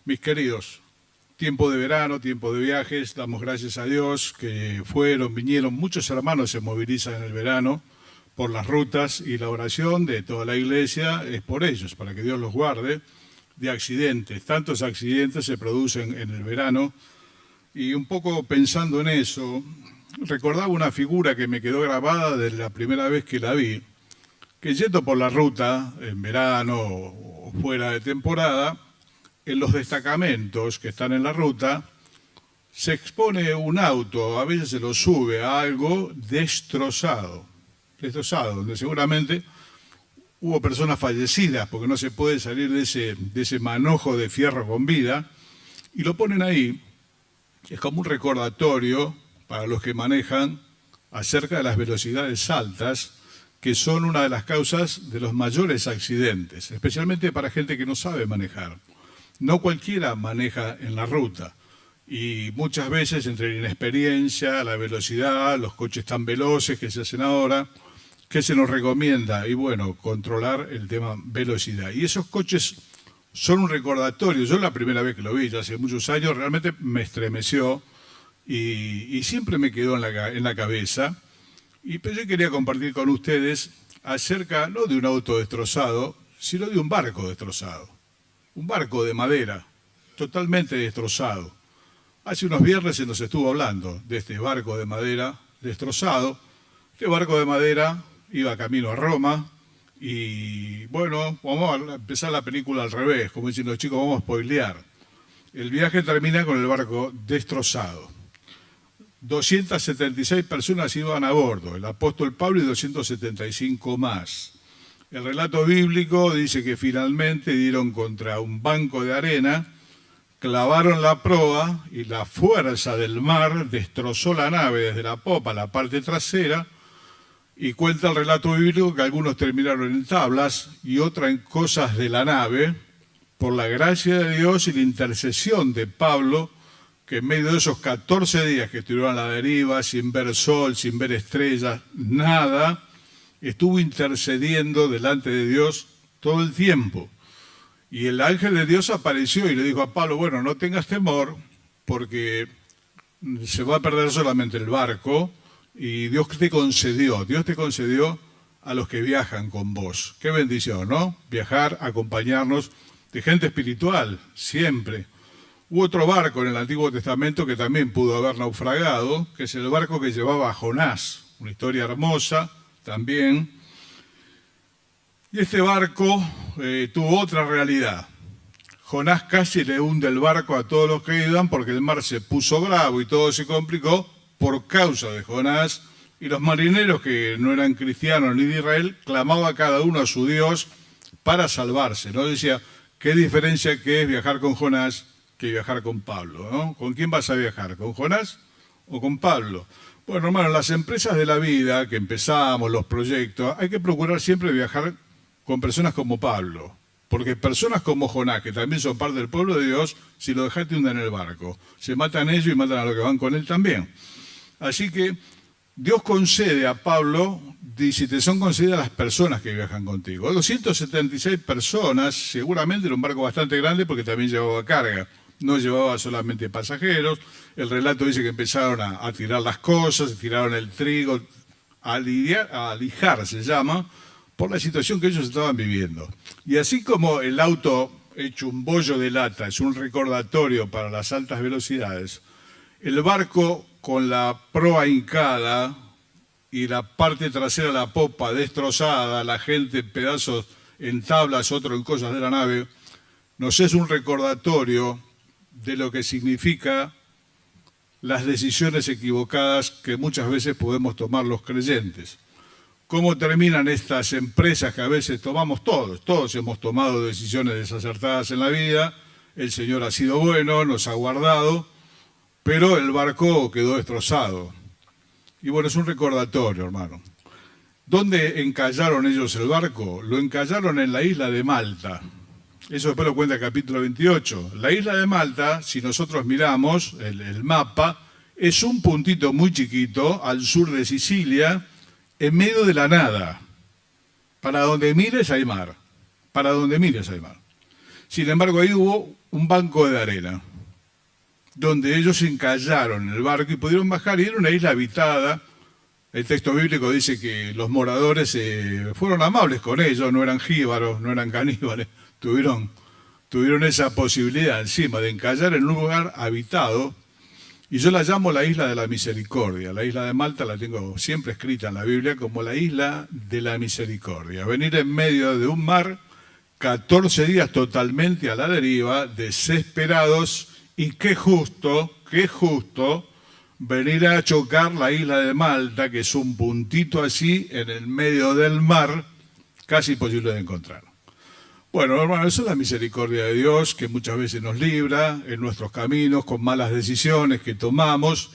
Mis queridos, tiempo de verano, tiempo de viajes, damos gracias a Dios que fueron, vinieron, muchos hermanos se movilizan en el verano por las rutas y la oración de toda la iglesia es por ellos, para que Dios los guarde de accidentes. Tantos accidentes se producen en el verano y un poco pensando en eso, recordaba una figura que me quedó grabada desde la primera vez que la vi, que yendo por la ruta en verano o fuera de temporada, en los destacamentos que están en la ruta, se expone un auto, a veces se lo sube a algo destrozado, donde seguramente hubo personas fallecidas, porque no se puede salir de ese manojo de fierro con vida, y lo ponen ahí, es como un recordatorio para los que manejan acerca de las velocidades altas, que son una de las causas de los mayores accidentes, especialmente para gente que no sabe manejar. No cualquiera maneja en la ruta y muchas veces entre la inexperiencia, la velocidad, los coches tan veloces que se hacen ahora, ¿qué se nos recomienda? Y bueno, controlar el tema velocidad. Y esos coches son un recordatorio. Yo la primera vez que lo vi, ya hace muchos años, realmente me estremeció y siempre me quedó en la cabeza. Pero yo quería compartir con ustedes acerca, no de un auto destrozado, sino de un barco destrozado. Un barco de madera, totalmente destrozado. Hace unos viernes se nos estuvo hablando de este barco de madera destrozado. Este barco de madera iba camino a Roma y bueno, vamos a empezar la película al revés, como dicen los chicos, vamos a spoilear. El viaje termina con el barco destrozado. 276 personas iban a bordo, el apóstol Pablo y 275 más. El relato bíblico dice que finalmente dieron contra un banco de arena, clavaron la proa y la fuerza del mar destrozó la nave desde la popa a la parte trasera, y cuenta el relato bíblico que algunos terminaron en tablas y otros en cosas de la nave, por la gracia de Dios y la intercesión de Pablo, que en medio de esos 14 días que estuvieron a la deriva, sin ver sol, sin ver estrellas, nada, estuvo intercediendo delante de Dios todo el tiempo. Y el ángel de Dios apareció y le dijo a Pablo, bueno, no tengas temor, porque se va a perder solamente el barco, y Dios te concedió a los que viajan con vos. Qué bendición, ¿no? Viajar, acompañarnos de gente espiritual, siempre. Hubo otro barco en el Antiguo Testamento que también pudo haber naufragado, que es el barco que llevaba a Jonás, una historia hermosa también. Y este barco tuvo otra realidad. Jonás casi le hunde el barco a todos los que iban porque el mar se puso bravo y todo se complicó por causa de Jonás. Y los marineros que no eran cristianos ni de Israel clamaban a cada uno a su Dios para salvarse, ¿no? Decía, qué diferencia que es viajar con Jonás que viajar con Pablo, ¿no? ¿Con quién vas a viajar? ¿Con Jonás o con Pablo? Bueno, hermano, las empresas de la vida que empezamos, los proyectos, hay que procurar siempre viajar con personas como Pablo, porque personas como Jonás, que también son parte del pueblo de Dios, si lo dejaste hundir en el barco, se matan ellos y matan a los que van con él también. Así que Dios concede a Pablo, dice, te son concedidas las personas que viajan contigo. 276 personas, seguramente era un barco bastante grande porque también llevaba carga. No llevaba solamente pasajeros, el relato dice que empezaron a tirar las cosas, tiraron el trigo, a lijar se llama, por la situación que ellos estaban viviendo. Y así como el auto hecho un bollo de lata es un recordatorio para las altas velocidades, el barco con la proa hincada y la parte trasera de la popa destrozada, la gente en pedazos en tablas, otro en cosas de la nave, nos es un recordatorio de lo que significa las decisiones equivocadas que muchas veces podemos tomar los creyentes. ¿Cómo terminan estas empresas que a veces tomamos todos? Todos hemos tomado decisiones desacertadas en la vida, el Señor ha sido bueno, nos ha guardado, pero el barco quedó destrozado. Y bueno, es un recordatorio, hermano. ¿Dónde encallaron ellos el barco? Lo encallaron en la isla de Malta. Eso después lo cuenta el capítulo 28. La isla de Malta, si nosotros miramos el mapa, es un puntito muy chiquito al sur de Sicilia, en medio de la nada. Para donde mires hay mar. Para donde mires hay mar. Sin embargo, ahí hubo un banco de arena, donde ellos se encallaron en el barco y pudieron bajar, y era una isla habitada. El texto bíblico dice que los moradores fueron amables con ellos, no eran jíbaros, no eran caníbales, tuvieron esa posibilidad encima de encallar en un lugar habitado, y yo la llamo la isla de la misericordia. La isla de Malta la tengo siempre escrita en la Biblia como la isla de la misericordia. Venir en medio de un mar, 14 días totalmente a la deriva, desesperados, y qué justo venir a chocar la isla de Malta, que es un puntito así en el medio del mar, casi imposible de encontrar. Bueno, hermano, eso es la misericordia de Dios, que muchas veces nos libra en nuestros caminos con malas decisiones que tomamos,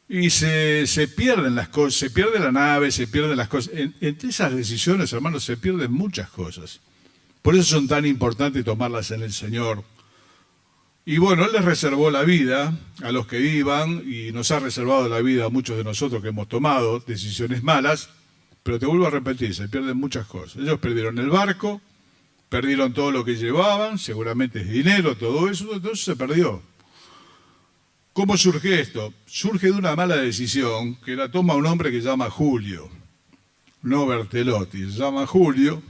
y se pierden las cosas, se pierde la nave, se pierden las cosas. Entre esas decisiones, hermanos, se pierden muchas cosas. Por eso son tan importantes tomarlas en el Señor. Y bueno, Él les reservó la vida a los que iban, y nos ha reservado la vida a muchos de nosotros que hemos tomado decisiones malas, pero te vuelvo a repetir, se pierden muchas cosas. Ellos perdieron el barco, perdieron todo lo que llevaban, seguramente es dinero, todo eso se perdió. ¿Cómo surge esto? Surge de una mala decisión que la toma un hombre que se llama Julio, no Bertelotti, se llama Julito,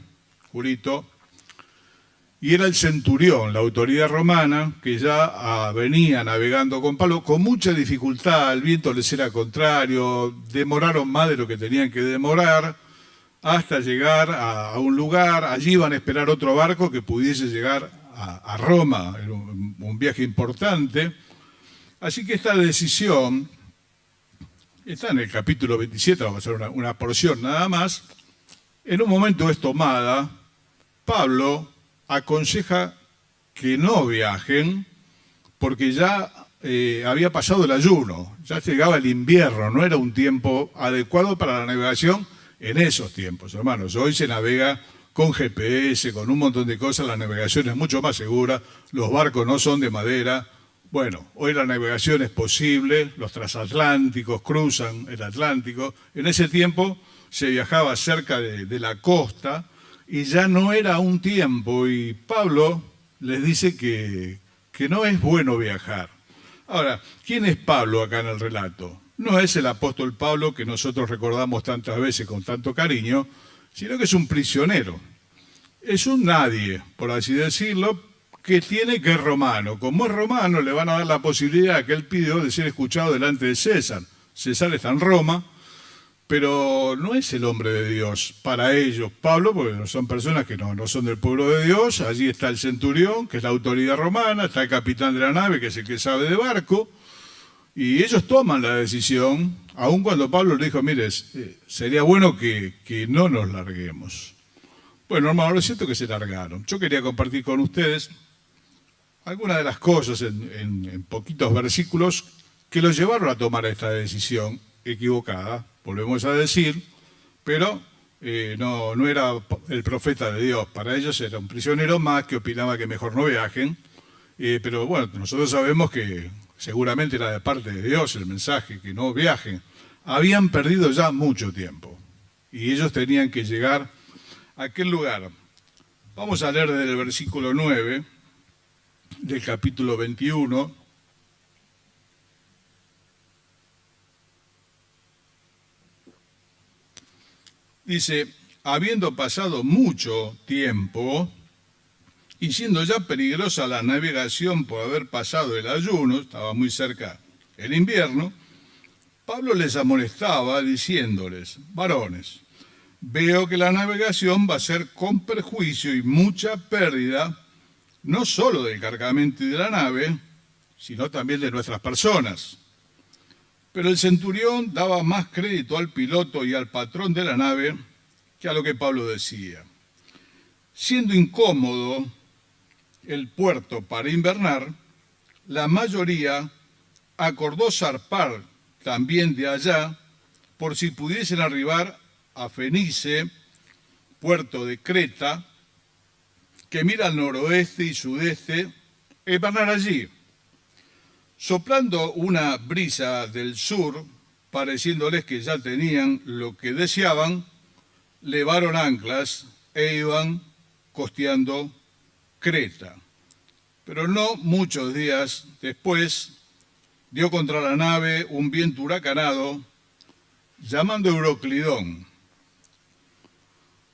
y era el centurión, la autoridad romana, que ya venía navegando con Pablo con mucha dificultad, el viento les era contrario, demoraron más de lo que tenían que demorar, hasta llegar a un lugar. Allí iban a esperar otro barco que pudiese llegar a Roma, era un viaje importante. Así que esta decisión está en el capítulo 27, vamos a hacer una porción nada más. En un momento es tomada, Pablo aconseja que no viajen porque ya había pasado el ayuno, ya llegaba el invierno, no era un tiempo adecuado para la navegación en esos tiempos, hermanos. Hoy se navega con GPS, con un montón de cosas, la navegación es mucho más segura, los barcos no son de madera. Bueno, hoy la navegación es posible, los transatlánticos cruzan el Atlántico. En ese tiempo se viajaba cerca de la costa y ya no era un tiempo, y Pablo les dice que no es bueno viajar. Ahora, ¿quién es Pablo acá en el relato? No es el apóstol Pablo que nosotros recordamos tantas veces con tanto cariño, sino que es un prisionero. Es un nadie, por así decirlo, que es romano. Como es romano, le van a dar la posibilidad que él pidió de ser escuchado delante de César. César está en Roma, pero no es el hombre de Dios para ellos, Pablo, porque son personas que no son del pueblo de Dios. Allí está el centurión, que es la autoridad romana, está el capitán de la nave, que es el que sabe de barco, y ellos toman la decisión, aun cuando Pablo le dijo, mire, sería bueno que no nos larguemos. Bueno, hermano, lo siento que se largaron. Yo quería compartir con ustedes algunas de las cosas en poquitos versículos que los llevaron a tomar esta decisión equivocada, volvemos a decir, pero no era el profeta de Dios. Para ellos era un prisionero más que opinaba que mejor no viajen, pero bueno, nosotros sabemos que seguramente era de parte de Dios el mensaje, que no viajen. Habían perdido ya mucho tiempo y ellos tenían que llegar a aquel lugar. Vamos a leer desde el versículo 9 del capítulo 21. Dice, habiendo pasado mucho tiempo y siendo ya peligrosa la navegación por haber pasado el ayuno, estaba muy cerca el invierno, Pablo les amonestaba diciéndoles, varones, veo que la navegación va a ser con perjuicio y mucha pérdida, no solo del cargamento y de la nave, sino también de nuestras personas. Pero el centurión daba más crédito al piloto y al patrón de la nave que a lo que Pablo decía. Siendo incómodo el puerto para invernar, la mayoría acordó zarpar también de allá por si pudiesen arribar a Fenice, puerto de Creta, que mira al noroeste y sudeste, e invernar allí. Soplando una brisa del sur, pareciéndoles que ya tenían lo que deseaban, levaron anclas e iban costeando Creta. Pero no muchos días después dio contra la nave un viento huracanado llamando Euroclidón.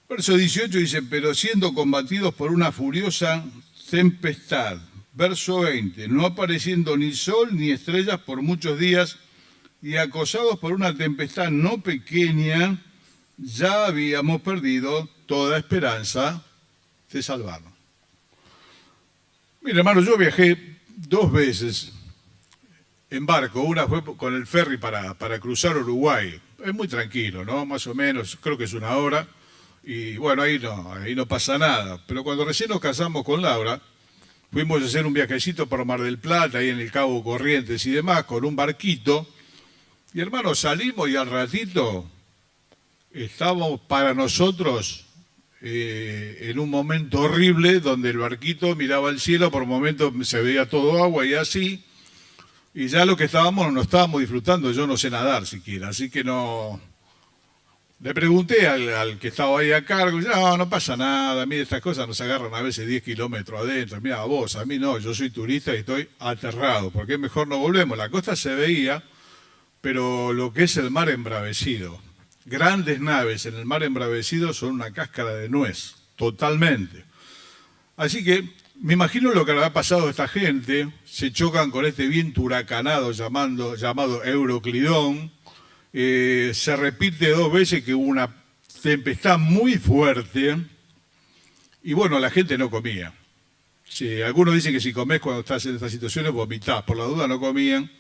Verso 18 dice, pero siendo combatidos por una furiosa tempestad. Verso 20, no apareciendo ni sol ni estrellas por muchos días y acosados por una tempestad no pequeña, ya habíamos perdido toda esperanza de salvarnos. Mira, hermano, yo viajé 2 veces en barco. Una fue con el ferry para cruzar Uruguay. Es muy tranquilo, ¿no? Más o menos, creo que es 1 hora. Y bueno, ahí no pasa nada. Pero cuando recién nos casamos con Laura, fuimos a hacer un viajecito por Mar del Plata, ahí en el Cabo Corrientes y demás, con un barquito. Y hermano, salimos y al ratito estábamos para nosotros en un momento horrible, donde el barquito miraba al cielo, por momentos se veía todo agua y así. Y ya lo que no estábamos disfrutando, yo no sé nadar siquiera, así que no. Le pregunté al que estaba ahí a cargo, no pasa nada, mire, estas cosas nos agarran a veces 10 kilómetros adentro, mira vos, a mí no, yo soy turista y estoy aterrado, porque mejor no volvemos. La costa se veía, pero lo que es el mar embravecido, grandes naves en el mar embravecido son una cáscara de nuez, totalmente. Así que me imagino lo que le ha pasado a esta gente, se chocan con este viento huracanado llamado Euroclidón. Se repite 2 veces que hubo una tempestad muy fuerte y bueno, la gente no comía. Sí, algunos dicen que si comés cuando estás en estas situaciones vomitás, por la duda no comían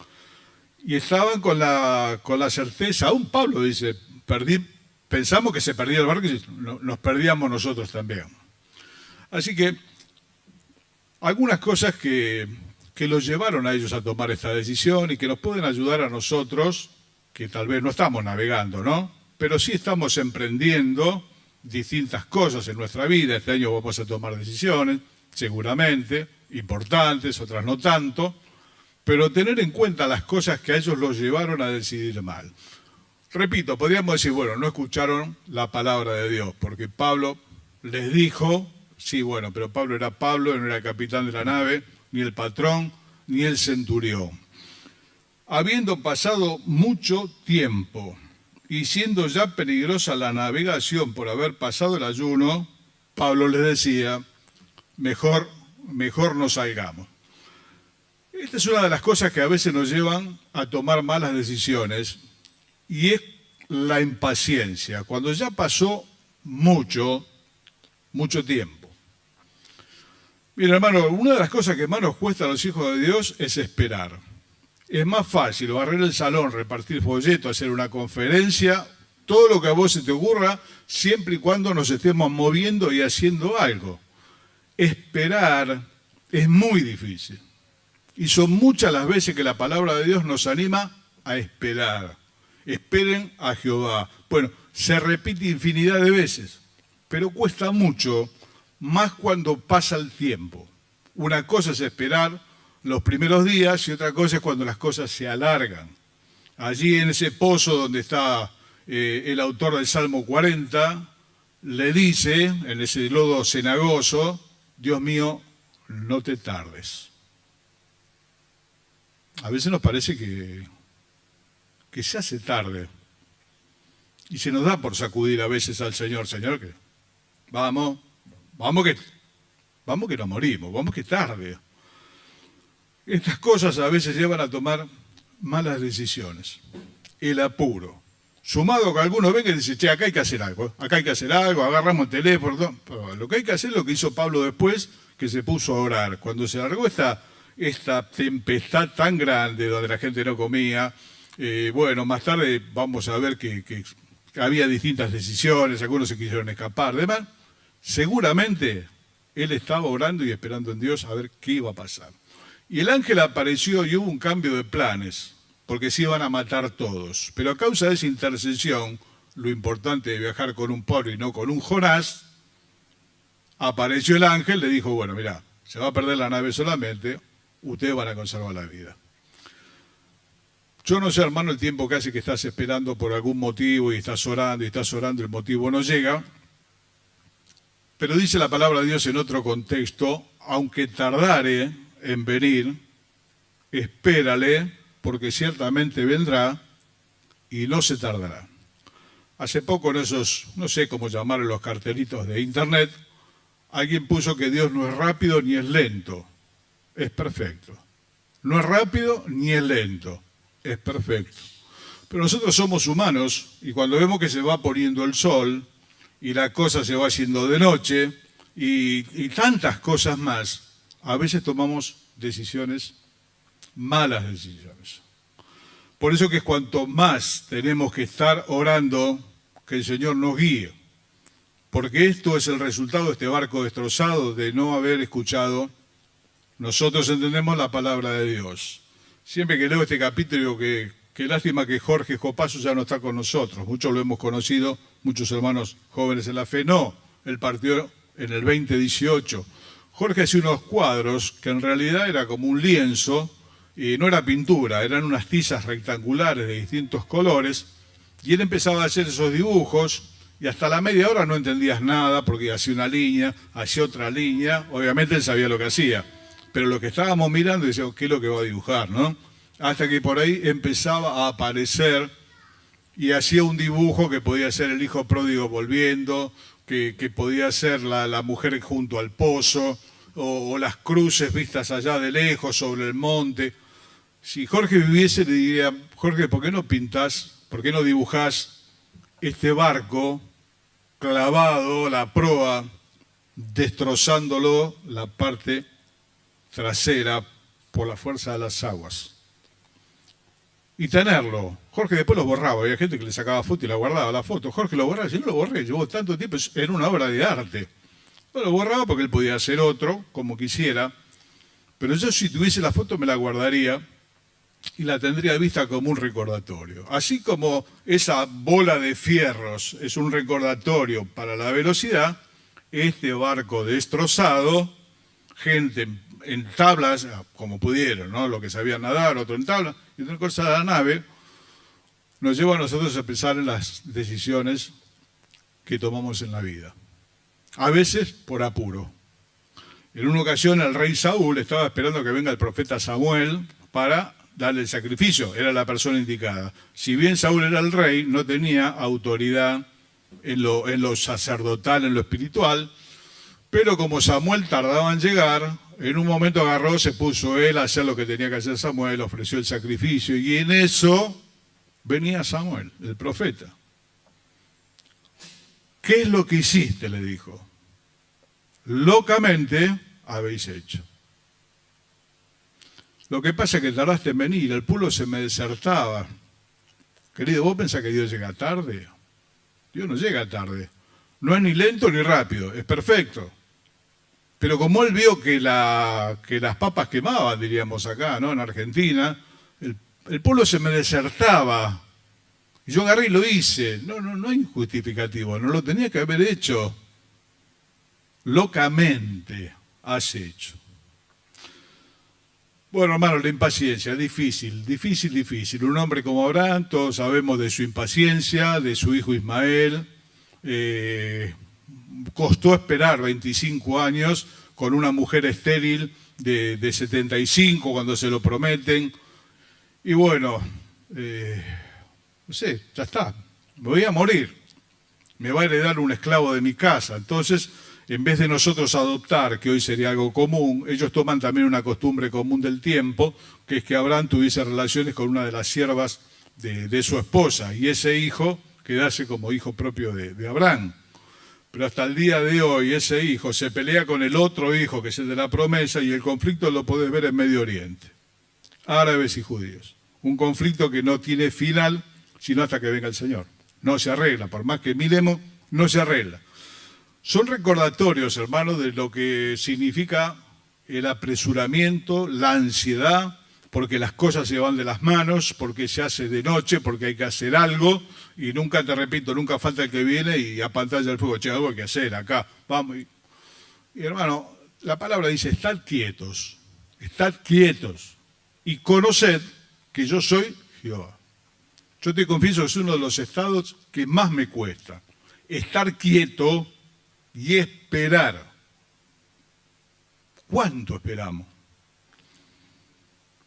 y estaban con la certeza, aún Pablo dice, pensamos que se perdía el barco y nos perdíamos nosotros también. Así que algunas cosas que los llevaron a ellos a tomar esta decisión y que nos pueden ayudar a nosotros, que tal vez no estamos navegando, ¿no? Pero sí estamos emprendiendo distintas cosas en nuestra vida. Este año vamos a tomar decisiones, seguramente, importantes, otras no tanto, pero tener en cuenta las cosas que a ellos los llevaron a decidir mal. Repito, podríamos decir, bueno, no escucharon la palabra de Dios, porque Pablo les dijo, sí, bueno, pero Pablo era Pablo, no era el capitán de la nave, ni el patrón, ni el centurión. Habiendo pasado mucho tiempo y siendo ya peligrosa la navegación por haber pasado el ayuno, Pablo les decía, mejor no salgamos. Esta es una de las cosas que a veces nos llevan a tomar malas decisiones y es la impaciencia, cuando ya pasó mucho tiempo. Mira, hermano, una de las cosas que más nos cuesta a los hijos de Dios es esperar. Es más fácil barrer el salón, repartir folletos, hacer una conferencia, todo lo que a vos se te ocurra, siempre y cuando nos estemos moviendo y haciendo algo. Esperar es muy difícil. Y son muchas las veces que la palabra de Dios nos anima a esperar. Esperen a Jehová. Bueno, se repite infinidad de veces, pero cuesta mucho, más cuando pasa el tiempo. Una cosa es esperar los primeros días y otra cosa es cuando las cosas se alargan. Allí en ese pozo donde está el autor del Salmo 40, le dice, en ese lodo cenagoso, Dios mío, no te tardes. A veces nos parece que se hace tarde y se nos da por sacudir a veces al Señor, Señor, que vamos que nos morimos, vamos que tarde. Estas cosas a veces llevan a tomar malas decisiones. El apuro. Sumado que algunos ven y dicen, che, acá hay que hacer algo, agarramos el teléfono. Pero lo que hay que hacer es lo que hizo Pablo después, que se puso a orar. Cuando se largó esta tempestad tan grande donde la gente no comía, bueno, más tarde vamos a ver que había distintas decisiones, algunos se quisieron escapar, demás. Seguramente él estaba orando y esperando en Dios a ver qué iba a pasar. Y el ángel apareció y hubo un cambio de planes, porque se iban a matar todos. Pero a causa de esa intercesión, lo importante de viajar con un Pablo y no con un Jonás, apareció el ángel, le dijo, bueno, mirá, se va a perder la nave solamente, ustedes van a conservar la vida. Yo no sé, hermano, el tiempo que hace que estás esperando por algún motivo y estás orando, el motivo no llega, pero dice la palabra de Dios en otro contexto, aunque tardare, en venir, espérale, porque ciertamente vendrá y no se tardará. Hace poco en esos, no sé cómo llamarlos, los cartelitos de internet, alguien puso que Dios no es rápido ni es lento, es perfecto. No es rápido ni es lento, es perfecto. Pero nosotros somos humanos y cuando vemos que se va poniendo el sol y la cosa se va haciendo de noche y tantas cosas más, a veces tomamos decisiones, malas decisiones. Por eso que es cuanto más tenemos que estar orando que el Señor nos guíe. Porque esto es el resultado de este barco destrozado, de no haber escuchado. Nosotros entendemos la palabra de Dios. Siempre que leo este capítulo, qué lástima que Jorge Copazo ya no está con nosotros. Muchos lo hemos conocido, muchos hermanos jóvenes en la fe. No, él partió en el 2018. Jorge hacía unos cuadros que en realidad era como un lienzo, y no era pintura, eran unas tizas rectangulares de distintos colores, y él empezaba a hacer esos dibujos, y hasta la media hora no entendías nada, porque hacía una línea, hacía otra línea, obviamente él sabía lo que hacía, pero lo que estábamos mirando decíamos, ¿qué es lo que va a dibujar, no? Hasta que por ahí empezaba a aparecer, y hacía un dibujo que podía ser el hijo pródigo volviendo, que podía ser la mujer junto al pozo, o las cruces vistas allá de lejos sobre el monte. Si Jorge viviese, le diría, Jorge, ¿por qué no pintás, por qué no dibujás este barco clavado, la proa, destrozándolo la parte trasera por la fuerza de las aguas? Y tenerlo. Jorge después lo borraba, había gente que le sacaba foto y la guardaba la foto. Jorge lo borraba, yo no lo borré, llevó tanto tiempo, era una obra de arte. No lo borraba porque él podía hacer otro, como quisiera, pero yo si tuviese la foto me la guardaría y la tendría vista como un recordatorio. Así como esa bola de fierros es un recordatorio para la velocidad, este barco destrozado, gente en tablas, como pudieron, ¿no? Lo que sabían nadar, otro en tabla, y otra cosa de la nave, nos lleva a nosotros a pensar en las decisiones que tomamos en la vida. A veces por apuro. En una ocasión el rey Saúl estaba esperando que venga el profeta Samuel para darle el sacrificio, era la persona indicada. Si bien Saúl era el rey, no tenía autoridad en lo sacerdotal, en lo espiritual, pero como Samuel tardaba en llegar, en un momento agarró, se puso él a hacer lo que tenía que hacer Samuel, ofreció el sacrificio, y en eso venía Samuel, el profeta. ¿Qué es lo que hiciste?, le dijo. Locamente habéis hecho. Lo que pasa es que tardaste en venir, el pueblo se me desertaba. Querido, ¿vos pensás que Dios llega tarde? Dios no llega tarde. No es ni lento ni rápido, es perfecto. Pero como él vio que las papas quemaban, diríamos acá, ¿no? En Argentina, el pueblo se me desertaba. Y yo agarré y lo hice. No hay justificativo, no lo tenía que haber hecho. Locamente has hecho. Bueno, hermano, la impaciencia, difícil. Un hombre como Abraham, todos sabemos de su impaciencia, de su hijo Ismael. Costó esperar 25 años con una mujer estéril de 75 cuando se lo prometen. Y bueno, no sé, ya está, me voy a morir. Me va a heredar un esclavo de mi casa. Entonces, en vez de nosotros adoptar, que hoy sería algo común, ellos toman también una costumbre común del tiempo, que es que Abraham tuviese relaciones con una de las siervas de su esposa, y ese hijo quedase como hijo propio de Abraham. Pero hasta el día de hoy ese hijo se pelea con el otro hijo, que es el de la promesa, y el conflicto lo podés ver en Medio Oriente. Árabes y judíos. Un conflicto que no tiene final, sino hasta que venga el Señor. No se arregla, por más que miremos, no se arregla. Son recordatorios, hermanos, de lo que significa el apresuramiento, la ansiedad, porque las cosas se van de las manos, porque se hace de noche, porque hay que hacer algo, y nunca, te repito, nunca falta el que viene y apantalla el fuego. Che, algo hay que hacer acá, vamos. Y hermano, la palabra dice, estad quietos, y conoced que yo soy Jehová. Yo te confieso que es uno de los estados que más me cuesta, estar quieto y esperar. ¿Cuánto esperamos?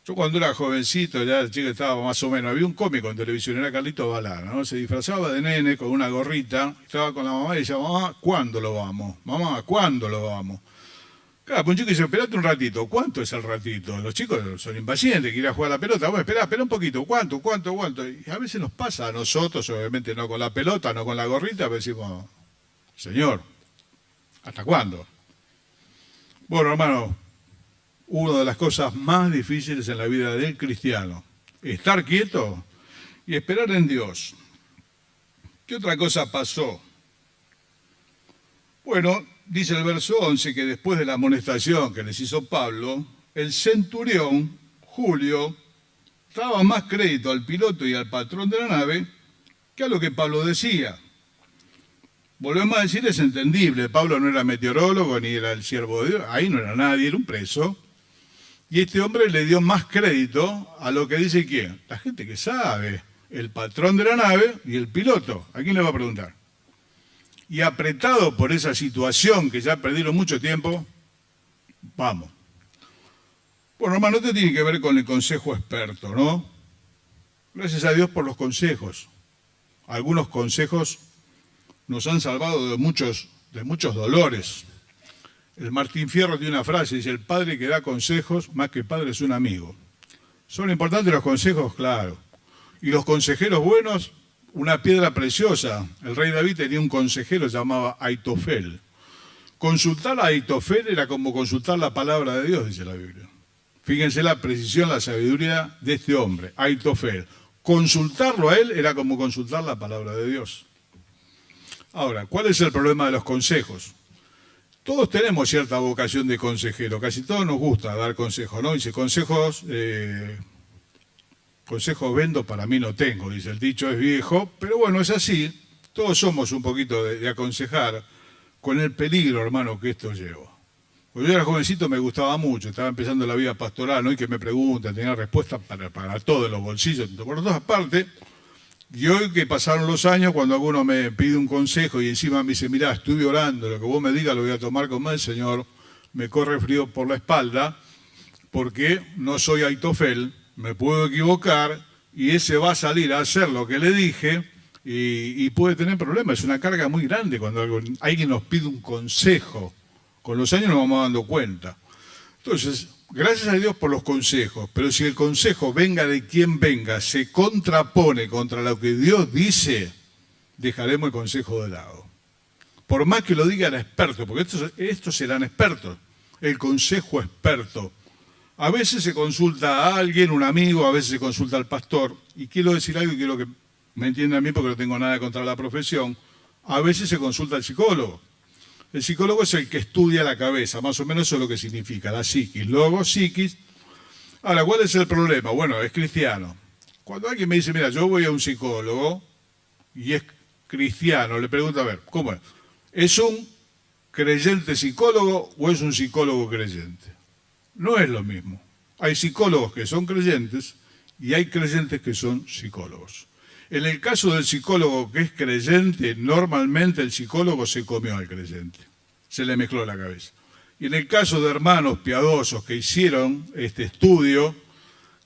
Yo cuando era jovencito, ya el chico estaba más o menos, había un cómico en televisión, era Carlito Balá, ¿no? Se disfrazaba de nene con una gorrita, estaba con la mamá y decía, mamá, ¿cuándo lo vamos? Mamá, ¿cuándo lo vamos? Claro, pues un chico dice, esperate un ratito, ¿cuánto es el ratito? Los chicos son impacientes, quieren jugar a la pelota, bueno, espera un poquito, ¿cuánto? Y a veces nos pasa a nosotros, obviamente no con la pelota, no con la gorrita, pero decimos, señor, ¿hasta cuándo? Bueno, hermano, una de las cosas más difíciles en la vida del cristiano, estar quieto y esperar en Dios. ¿Qué otra cosa pasó? Bueno, dice el verso 11 que después de la amonestación que les hizo Pablo, el centurión, Julio, daba más crédito al piloto y al patrón de la nave que a lo que Pablo decía. Volvemos a decir, es entendible, Pablo no era meteorólogo ni era el siervo de Dios, ahí no era nadie, era un preso. Y este hombre le dio más crédito a lo que dice quién, la gente que sabe, el patrón de la nave y el piloto. ¿A quién le va a preguntar? Y apretado por esa situación que ya perdieron mucho tiempo, vamos. Bueno, hermano, esto tiene que ver con el consejo experto, ¿no? Gracias a Dios por los consejos. Algunos consejos nos han salvado de muchos dolores. El Martín Fierro tiene una frase, dice, el padre que da consejos, más que padre es un amigo. ¿Son importantes los consejos? Claro. Y los consejeros buenos, una piedra preciosa. El rey David tenía un consejero llamado Aitofel. Consultar a Aitofel era como consultar la palabra de Dios, dice la Biblia. Fíjense la precisión, la sabiduría de este hombre, Aitofel. Consultarlo a él era como consultar la palabra de Dios. Ahora, ¿cuál es el problema de los consejos? Todos tenemos cierta vocación de consejero, casi todos nos gusta dar consejos, ¿no? Dice, consejos vendo, para mí no tengo, dice, el dicho es viejo, pero bueno, es así, todos somos un poquito de aconsejar, con el peligro, hermano, que esto lleva. Cuando yo era jovencito me gustaba mucho, estaba empezando la vida pastoral, ¿no? Y que me preguntan, tenía respuestas para todo en los bolsillos, por todas partes. Y hoy que pasaron los años, cuando alguno me pide un consejo y encima me dice, mirá, estuve orando, lo que vos me digas lo voy a tomar como el Señor, me corre frío por la espalda, porque no soy Aitofel, me puedo equivocar y ese va a salir a hacer lo que le dije y puede tener problemas. Es una carga muy grande cuando alguien nos pide un consejo. Con los años nos vamos dando cuenta. Entonces, gracias a Dios por los consejos, pero si el consejo venga de quien venga, se contrapone contra lo que Dios dice, dejaremos el consejo de lado. Por más que lo digan expertos, porque estos serán expertos, el consejo experto. A veces se consulta a alguien, un amigo, a veces se consulta al pastor, y quiero decir algo y quiero que me entiendan a mí porque no tengo nada contra la profesión, a veces se consulta al psicólogo. El psicólogo es el que estudia la cabeza, más o menos eso es lo que significa, la psiquis, logos, psiquis. Ahora, ¿cuál es el problema? Bueno, es cristiano. Cuando alguien me dice, mira, yo voy a un psicólogo y es cristiano, le pregunto, a ver, ¿cómo es? ¿Es un creyente psicólogo o es un psicólogo creyente? No es lo mismo. Hay psicólogos que son creyentes y hay creyentes que son psicólogos. En el caso del psicólogo que es creyente, normalmente el psicólogo se comió al creyente, se le mezcló la cabeza. Y en el caso de hermanos piadosos que hicieron este estudio,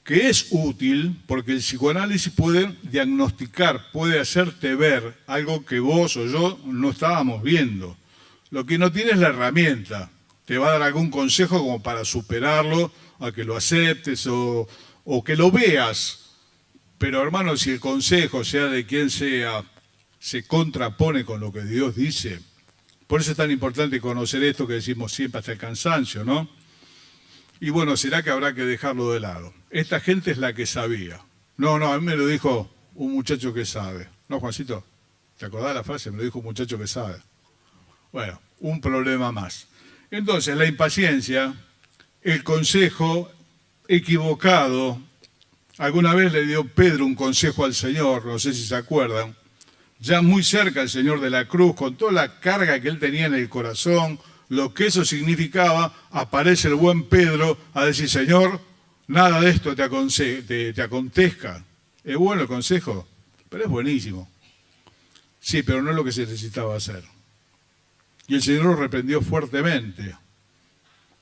que es útil porque el psicoanálisis puede diagnosticar, puede hacerte ver algo que vos o yo no estábamos viendo. Lo que no tiene es la herramienta, te va a dar algún consejo como para superarlo, a que lo aceptes o que lo veas. Pero hermano, si el consejo, sea de quien sea, se contrapone con lo que Dios dice, por eso es tan importante conocer esto que decimos siempre hasta el cansancio, ¿no? Y bueno, ¿será que habrá que dejarlo de lado? Esta gente es la que sabía. No, a mí me lo dijo un muchacho que sabe. No, Juancito, ¿te acordás la frase? Me lo dijo un muchacho que sabe. Bueno, un problema más. Entonces, la impaciencia, el consejo equivocado. Alguna vez le dio Pedro un consejo al Señor, no sé si se acuerdan, ya muy cerca el Señor de la cruz, con toda la carga que él tenía en el corazón, lo que eso significaba, aparece el buen Pedro a decir, Señor, nada de esto te acontezca. Es bueno el consejo, pero es buenísimo. Sí, pero no es lo que se necesitaba hacer. Y el Señor lo reprendió fuertemente.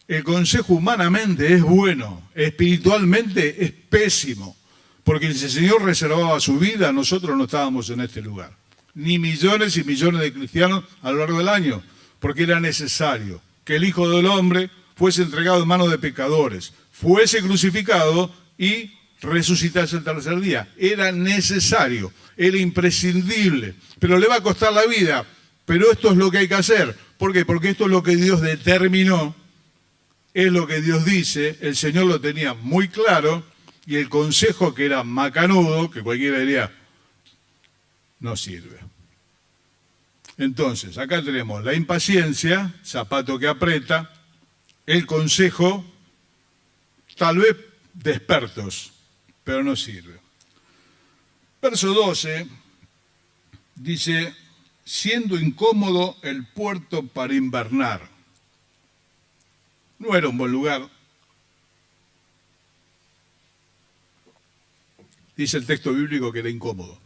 El consejo humanamente es bueno, espiritualmente es pésimo, porque si el Señor reservaba su vida, nosotros no estábamos en este lugar. Ni millones y millones de cristianos a lo largo del año, porque era necesario que el Hijo del Hombre fuese entregado en manos de pecadores, fuese crucificado y resucitase el tercer día. Era necesario, era imprescindible, pero le va a costar la vida. Pero esto es lo que hay que hacer. ¿Por qué? Porque esto es lo que Dios determinó, es lo que Dios dice, el Señor lo tenía muy claro, y el consejo que era macanudo, que cualquiera diría, no sirve. Entonces, acá tenemos la impaciencia, zapato que aprieta, el consejo, tal vez de expertos, pero no sirve. Verso 12 dice, siendo incómodo el puerto para invernar. No era un buen lugar. Dice el texto bíblico que era incómodo.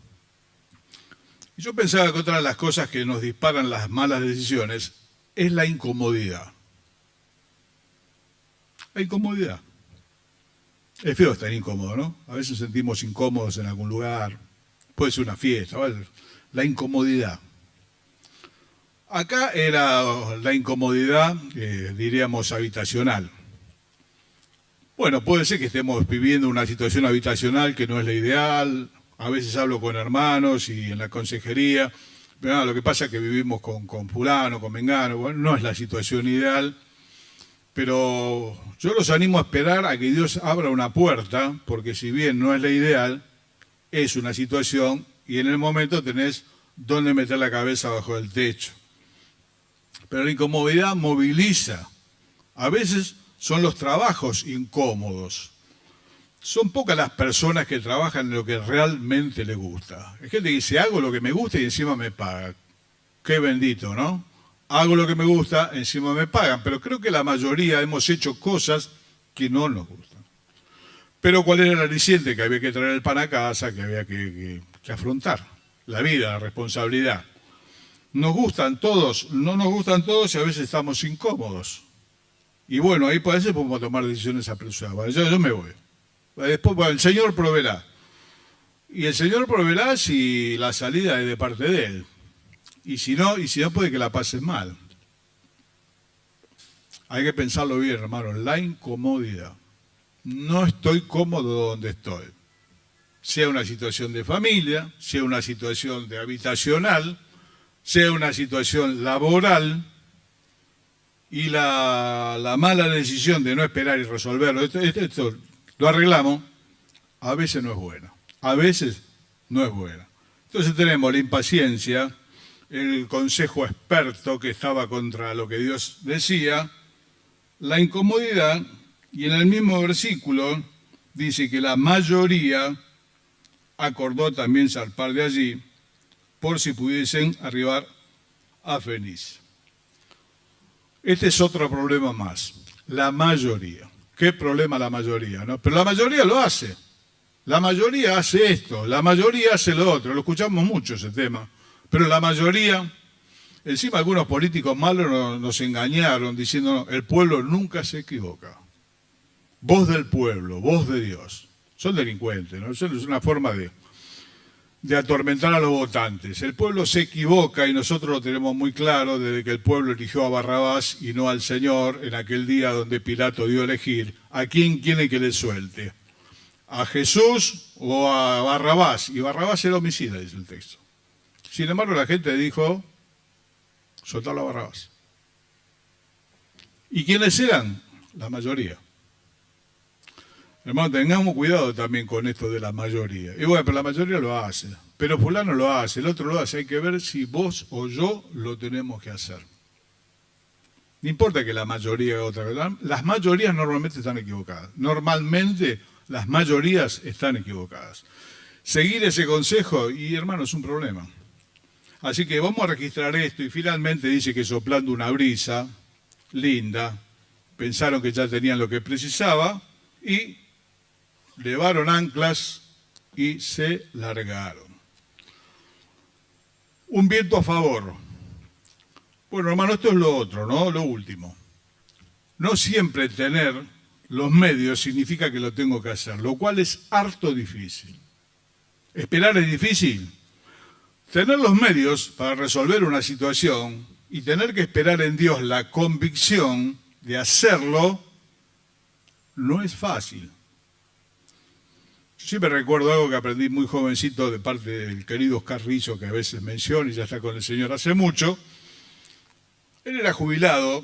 Y yo pensaba que otra de las cosas que nos disparan las malas decisiones es la incomodidad. La incomodidad. Es feo estar incómodo, ¿no? A veces sentimos incómodos en algún lugar. Puede ser una fiesta, ¿vale? La incomodidad. Acá era la incomodidad, diríamos, habitacional. Bueno, puede ser que estemos viviendo una situación habitacional que no es la ideal. A veces hablo con hermanos y en la consejería. Pero lo que pasa es que vivimos con fulano, con mengano. Bueno, no es la situación ideal. Pero yo los animo a esperar a que Dios abra una puerta, porque si bien no es la ideal, es una situación y en el momento tenés dónde meter la cabeza bajo el techo. Pero la incomodidad moviliza. A veces son los trabajos incómodos. Son pocas las personas que trabajan en lo que realmente les gusta. Hay gente que dice, hago lo que me gusta y encima me pagan. Qué bendito, ¿no? Hago lo que me gusta, encima me pagan. Pero creo que la mayoría hemos hecho cosas que no nos gustan. Pero ¿cuál era el aliciente? Que había que traer el pan a casa, que había que afrontar la vida, la responsabilidad. Nos gustan todos, no nos gustan todos y a veces estamos incómodos. Y bueno, ahí por eso podemos tomar decisiones apresuradas. Yo me voy. Después, bueno, el Señor proveerá. Y el Señor proveerá si la salida es de parte de Él. Y si no puede que la pases mal. Hay que pensarlo bien, hermano. La incomodidad. No estoy cómodo donde estoy. Sea una situación de familia, sea una situación de habitacional, sea una situación laboral, y la mala decisión de no esperar y resolverlo, esto lo arreglamos, a veces no es buena. A veces no es buena. Entonces tenemos la impaciencia, el consejo experto que estaba contra lo que Dios decía, la incomodidad, y en el mismo versículo dice que la mayoría acordó también zarpar de allí por si pudiesen arribar a Fenice. Este es otro problema más, la mayoría. ¿Qué problema la mayoría? ¿No? Pero la mayoría lo hace. La mayoría hace esto, la mayoría hace lo otro. Lo escuchamos mucho ese tema. Pero la mayoría, encima algunos políticos malos nos engañaron diciendo, el pueblo nunca se equivoca. Voz del pueblo, voz de Dios. Son delincuentes, ¿no? Eso es una forma de atormentar a los votantes. El pueblo se equivoca y nosotros lo tenemos muy claro desde que el pueblo eligió a Barrabás y no al Señor en aquel día donde Pilato dio a elegir a quién quiere que le suelte, a Jesús o a Barrabás. Y Barrabás era homicida, dice el texto. Sin embargo, la gente dijo, soltalo a Barrabás. ¿Y quiénes eran? La mayoría. Hermano, tengamos cuidado también con esto de la mayoría. Y bueno, pero la mayoría lo hace. Pero fulano lo hace, el otro lo hace. Hay que ver si vos o yo lo tenemos que hacer. No importa que la mayoría otra vez. Las mayorías normalmente están equivocadas. Normalmente las mayorías están equivocadas. Seguir ese consejo, y hermano, es un problema. Así que vamos a registrar esto y finalmente dice que soplando una brisa linda, pensaron que ya tenían lo que precisaba y levaron anclas y se largaron. Un viento a favor. Bueno, hermano, esto es lo otro, ¿no? Lo último. no siempre tener los medios significa que lo tengo que hacer, lo cual es harto difícil. ¿Esperar es difícil? Tener los medios para resolver una situación y tener que esperar en Dios la convicción de hacerlo no es fácil. Yo siempre recuerdo algo que aprendí muy jovencito de parte del querido Oscar Rizzo, que a veces menciona y ya está con el Señor hace mucho. Él era jubilado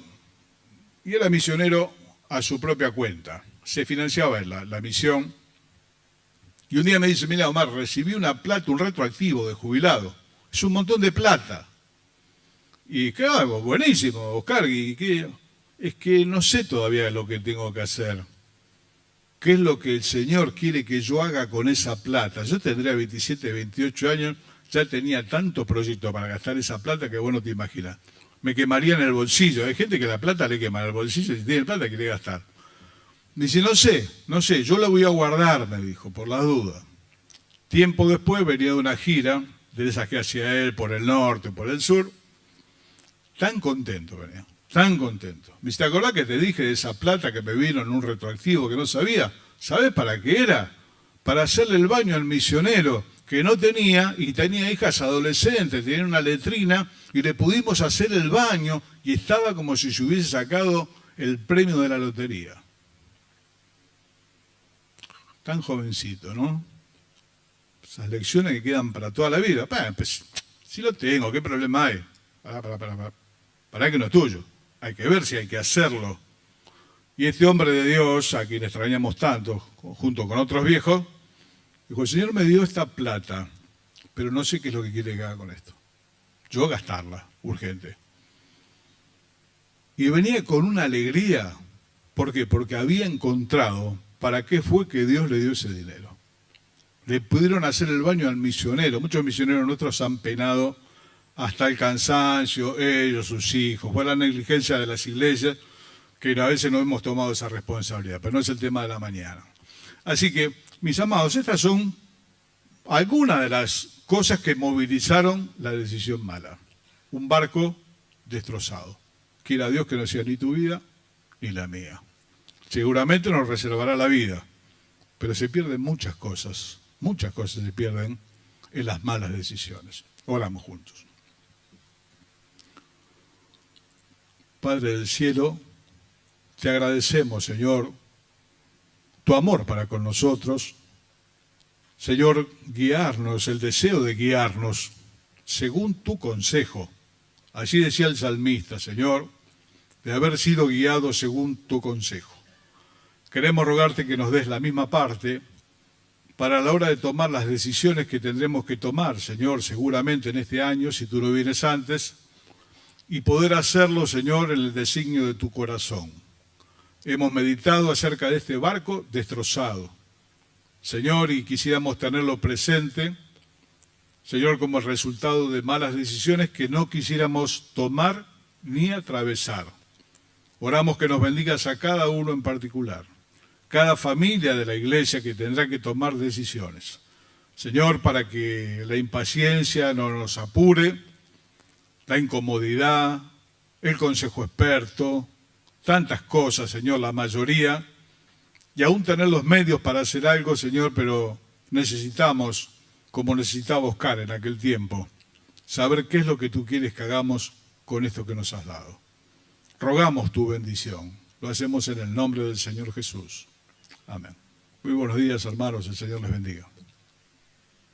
y era misionero a su propia cuenta. Se financiaba en la misión. Y un día me dice, mira Omar, recibí una plata, un retroactivo de jubilado. Es un montón de plata. ¿Y qué hago? Buenísimo, Oscar. ¿Y qué? Es que no sé todavía lo que tengo que hacer. ¿Qué es lo que el Señor quiere que yo haga con esa plata? Yo tendría 27, 28 años, ya tenía tantos proyectos para gastar esa plata que vos no te imaginas. Me quemaría en el bolsillo. Hay gente que la plata le quema en el bolsillo y si tiene plata quiere gastar. Me dice, no sé, yo la voy a guardar, me dijo, por las dudas. Tiempo después venía de una gira, de esas que hacía él por el norte, por el sur. Tan contento venía, tan contento. Me dice, ¿te acordás que te dije de esa plata que me vino en un retroactivo que no sabía? ¿Sabés para qué era? Para hacerle el baño al misionero, que no tenía, y tenía hijas adolescentes, tenía una letrina, y le pudimos hacer el baño, y estaba como si se hubiese sacado el premio de la lotería. Tan jovencito, ¿no? Esas lecciones que quedan para toda la vida. Pues, si lo tengo, ¿qué problema hay? Pará que no es tuyo. Hay que ver si hay que hacerlo. Y este hombre de Dios, a quien extrañamos tanto, junto con otros viejos, dijo, el Señor me dio esta plata, pero no sé qué es lo que quiere que haga con esto. Yo gastarla, urgente. Y venía con una alegría. ¿Por qué? Porque había encontrado para qué fue que Dios le dio ese dinero. Le pudieron hacer el baño al misionero. Muchos misioneros nuestros han penado hasta el cansancio, ellos, sus hijos, fue la negligencia de las iglesias, que a veces no hemos tomado esa responsabilidad, pero no es el tema de la mañana. Así que, mis amados, estas son algunas de las cosas que movilizaron la decisión mala. Un barco destrozado. Quiera Dios que no sea ni tu vida ni la mía. Seguramente nos reservará la vida, pero se pierden muchas cosas se pierden en las malas decisiones. Oramos juntos. Padre del cielo, te agradecemos, Señor, tu amor para con nosotros. Señor, guiarnos, el deseo de guiarnos según tu consejo. Así decía el salmista, Señor, de haber sido guiado según tu consejo. Queremos rogarte que nos des la misma parte para la hora de tomar las decisiones que tendremos que tomar, Señor, seguramente en este año, si tú no vienes antes, y poder hacerlo, Señor, en el designio de tu corazón. Hemos meditado acerca de este barco destrozado, Señor, y quisiéramos tenerlo presente, Señor, como el resultado de malas decisiones que no quisiéramos tomar ni atravesar. Oramos que nos bendigas a cada uno en particular, cada familia de la iglesia que tendrá que tomar decisiones. Señor, para que la impaciencia no nos apure, la incomodidad, el consejo experto, tantas cosas, Señor, la mayoría, y aún tener los medios para hacer algo, Señor, pero necesitamos, como necesitaba Oscar en aquel tiempo, saber qué es lo que tú quieres que hagamos con esto que nos has dado. Rogamos tu bendición. Lo hacemos en el nombre del Señor Jesús. Amén. Muy buenos días, hermanos. El Señor les bendiga.